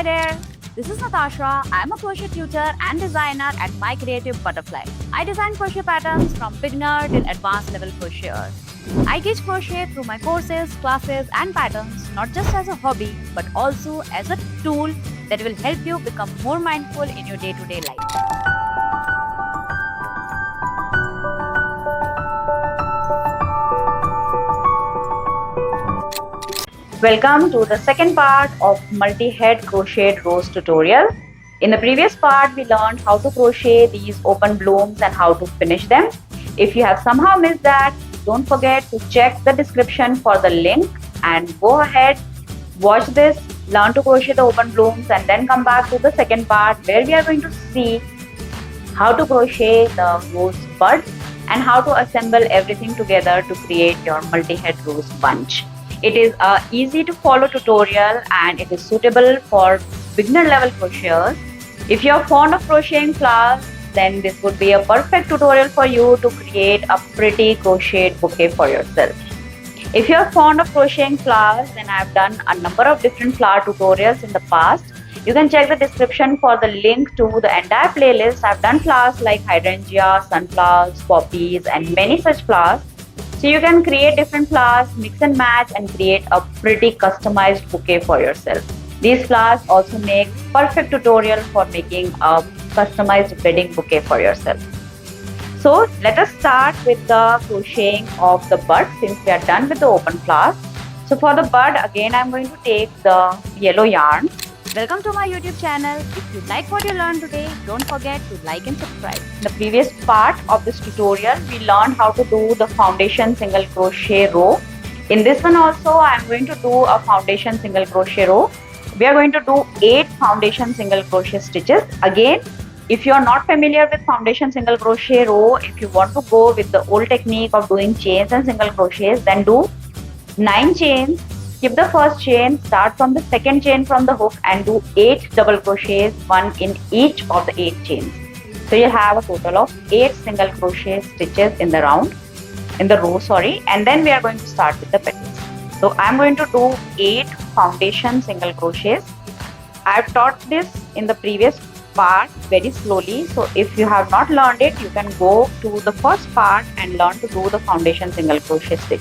there! This is Natasha. I am a crochet tutor and designer at My Creative Butterfly. I design crochet patterns from beginner till advanced level crocheters. I teach crochet through my courses, classes and patterns not just as a hobby but also as a tool that will help you become more mindful in your day-to-day life. Welcome to the second part of multi-head crocheted rose tutorial. In the previous part, we learned how to crochet these open blooms and how to finish them. If you have somehow missed that, don't forget to check the description for the link and go ahead, watch this, learn to crochet the open blooms and then come back to the second part where we are going to see how to crochet the rose bud and how to assemble everything together to create your multi-head rose bunch. It is a easy to follow tutorial and it is suitable for beginner level crocheters. If you are fond of crocheting flowers, then this would be a perfect tutorial for you to create a pretty crocheted bouquet for yourself. If you are fond of crocheting flowers, then I have done a number of different flower tutorials in the past. You can check the description for the link to the entire playlist. I have done flowers like hydrangea, sunflowers, poppies and many such flowers. So you can create different flowers, mix and match and create a pretty customized bouquet for yourself. These flowers also make perfect tutorial for making a customized bedding bouquet for yourself. So let us start with the crocheting of the bud since we are done with the open flowers. So for the bud, again I am going to take the yellow yarn. Welcome to my YouTube channel. If you like what you learned today, don't forget to like and subscribe. In the previous part of this tutorial, we learned how to do the foundation single crochet row. In this one also, I am going to do a foundation single crochet row. We are going to do 8 foundation single crochet stitches. Again, if you are not familiar with foundation single crochet row, if you want to go with the old technique of doing chains and single crochets, then do 9 chains. Skip the first chain, start from the second chain from the hook and do 8 double crochets, 1 in each of the 8 chains. So you have a total of 8 single crochet stitches in the row, and then we are going to start with the petals. So I am going to do 8 foundation single crochets. I have taught this in the previous part very slowly. So if you have not learned it, you can go to the first part and learn to do the foundation single crochet stitch.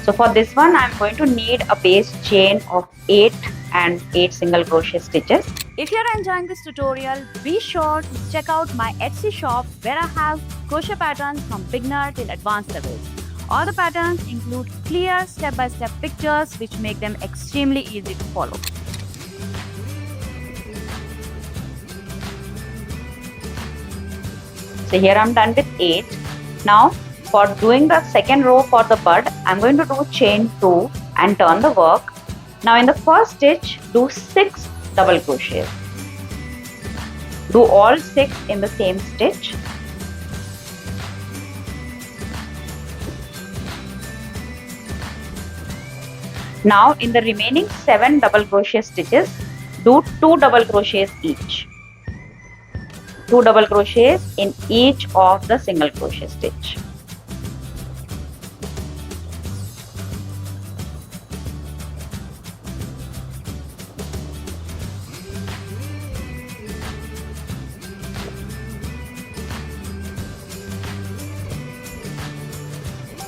So for this one, I am going to need a base chain of 8 and 8 single crochet stitches. If you are enjoying this tutorial, be sure to check out my Etsy shop where I have crochet patterns from beginner till advanced levels. All the patterns include clear step-by-step pictures which make them extremely easy to follow. So here I am done with 8. Now for doing the second row for the bud, I am going to do chain 2 and turn the work. Now in the first stitch, do 6 double crochets. Do all 6 in the same stitch. Now in the remaining 7 double crochet stitches, do 2 double crochets each. 2 double crochets in each of the single crochet stitch.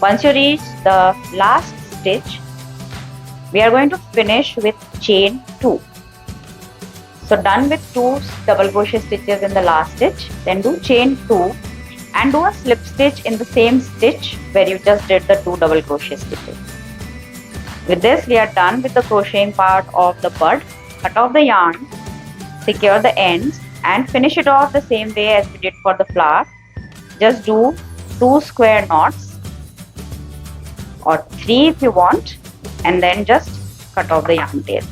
Once you reach the last stitch, we are going to finish with chain 2. So done with 2 double crochet stitches in the last stitch, then do chain 2 and do a slip stitch in the same stitch where you just did the 2 double crochet stitches. With this, we are done with the crocheting part of the bud. Cut off the yarn, secure the ends and finish it off the same way as we did for the flower. Just do 2 square knots or 3 if you want, and then just cut off the yarn tails.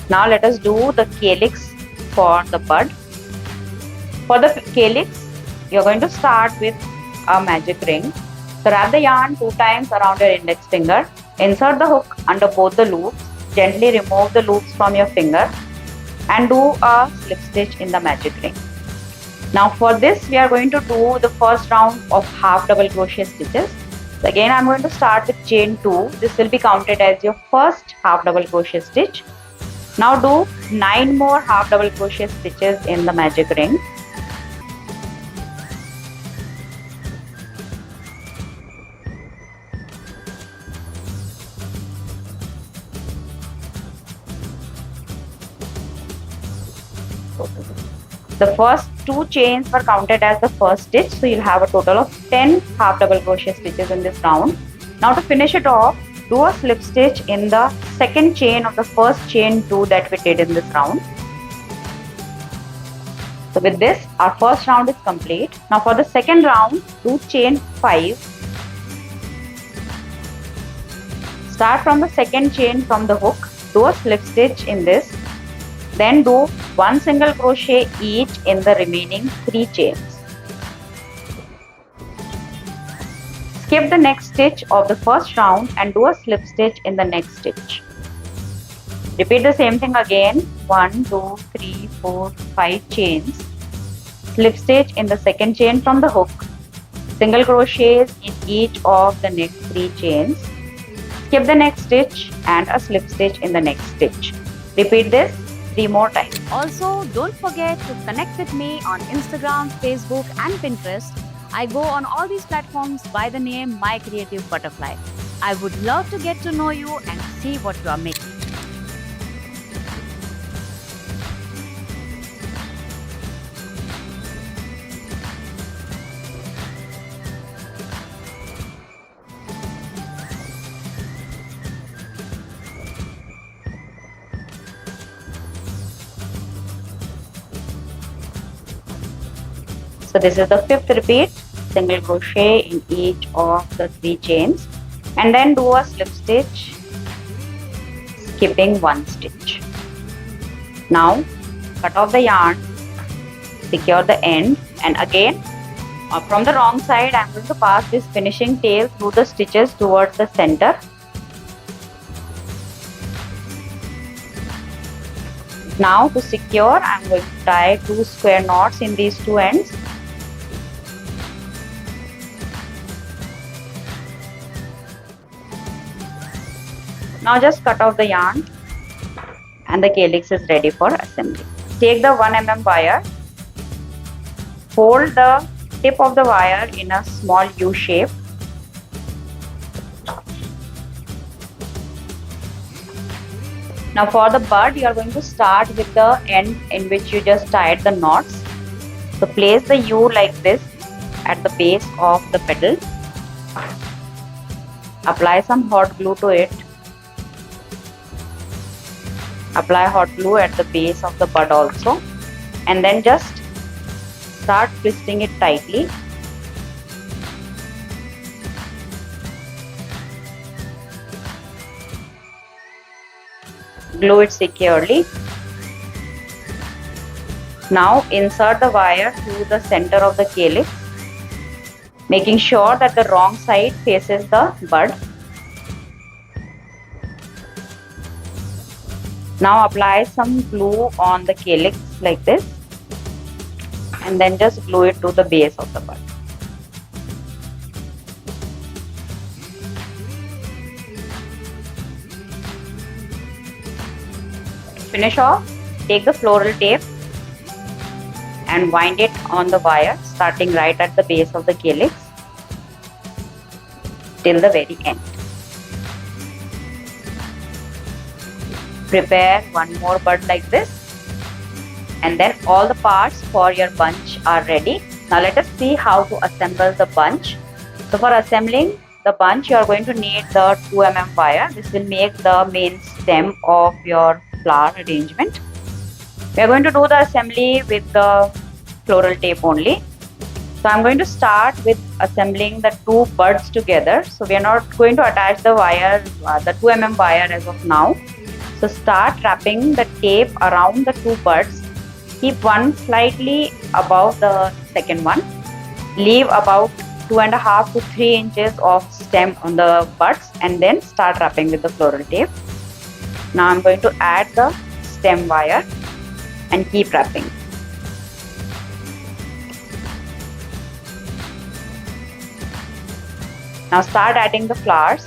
Now let us do the calyx for the bud. For the calyx, you are going to start with a magic ring. So wrap the yarn 2 times around your index finger. Insert the hook under both the loops. Gently remove the loops from your finger and do a slip stitch in the magic ring. Now for this we are going to do the first round of half double crochet stitches. So again I'm going to start with chain 2. This will be counted as your first half double crochet stitch. Now do 9 more half double crochet stitches in the magic ring. The first 2 chains were counted as the first stitch, so you'll have a total of 10 half double crochet stitches in this round. Now to finish it off, do a slip stitch in the second chain of the first chain 2 that we did in this round. So with this, our first round is complete. Now for the second round, do chain 5. Start from the second chain from the hook, do a slip stitch in this. Then do 1 single crochet each in the remaining 3 chains. Skip the next stitch of the first round and do a slip stitch in the next stitch. Repeat the same thing again. 1, 2, 3, 4, 5 chains. Slip stitch in the second chain from the hook. Single crochets in each of the next 3 chains. Skip the next stitch and a slip stitch in the next stitch. Repeat this 3 more times. Also, don't forget to connect with me on Instagram, Facebook and Pinterest. I go on all these platforms by the name My Creative Butterfly. I would love to get to know you and see what you are making. So this is the 5th repeat, single crochet in each of the 3 chains and then do a slip stitch, skipping 1 stitch. Now cut off the yarn, secure the end, and again from the wrong side I am going to pass this finishing tail through the stitches towards the center. Now to secure I am going to tie 2 square knots in these 2 ends. Now just cut off the yarn and the calyx is ready for assembly. Take the 1 mm wire, fold the tip of the wire in a small U shape. Now for the bud, you are going to start with the end in which you just tied the knots. So place the U like this at the base of the petal. Apply some hot glue to it. Apply hot glue at the base of the bud also, and then just start twisting it tightly. Glue it securely. Now insert the wire through the center of the calyx, making sure that the wrong side faces the bud. Now apply some glue on the calyx like this and then just glue it to the base of the bud. To finish off, take the floral tape and wind it on the wire starting right at the base of the calyx till the very end. Prepare 1 more bud like this, and then all the parts for your bunch are ready. Now let us see how to assemble the bunch. So for assembling the bunch, you are going to need the 2 mm wire. This will make the main stem of your flower arrangement. We are going to do the assembly with the floral tape only. So I am going to start with assembling the 2 buds together. So we are not going to attach the wire, the 2 mm wire as of now. So start wrapping the tape around the 2 buds. Keep one slightly above the second one. Leave about 2.5 to 3 inches of stem on the buds and then start wrapping with the floral tape. Now I'm going to add the stem wire and keep wrapping. Now start adding the flowers.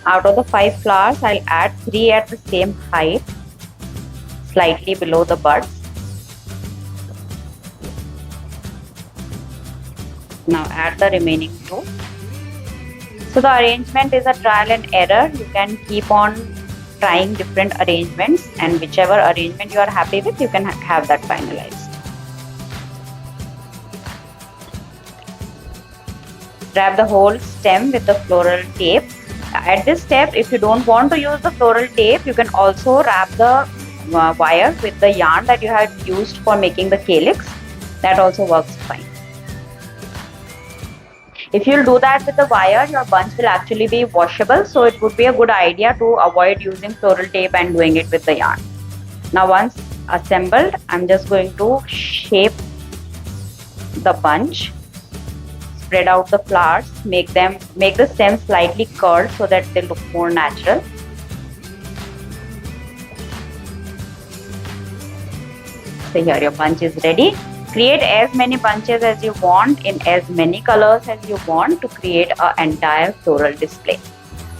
Out of the 5 flowers, I'll add 3 at the same height, slightly below the buds. Now add the remaining 2. So the arrangement is a trial and error. You can keep on trying different arrangements, and whichever arrangement you are happy with, you can have that finalized. Wrap the whole stem with the floral tape. At this step, if you don't want to use the floral tape, you can also wrap the wire with the yarn that you had used for making the calyx. That also works fine. If you'll do that with the wire, your bunch will actually be washable, so it would be a good idea to avoid using floral tape and doing it with the yarn. Now once assembled, I'm just going to shape the bunch, spread out the flowers, make the stem slightly curled so that they look more natural. So here your bunch is ready. Create as many bunches as you want in as many colors as you want to create an entire floral display.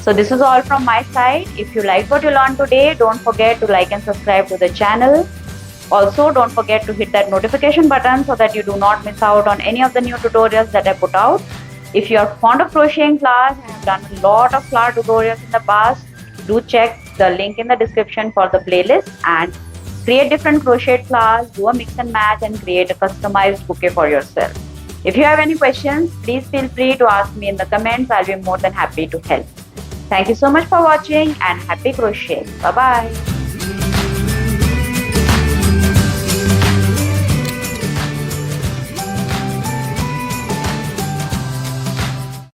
So this is all from my side. If you like what you learned today, don't forget to like and subscribe to the channel. Also, don't forget to hit that notification button so that you do not miss out on any of the new tutorials that I put out. If you are fond of crocheting class, I have done a lot of flower tutorials in the past. Do check the link in the description for the playlist and create different crochet flowers, do a mix and match and create a customized bouquet for yourself. If you have any questions, please feel free to ask me in the comments. I'll be more than happy to help. Thank you so much for watching and happy crochet. Bye bye.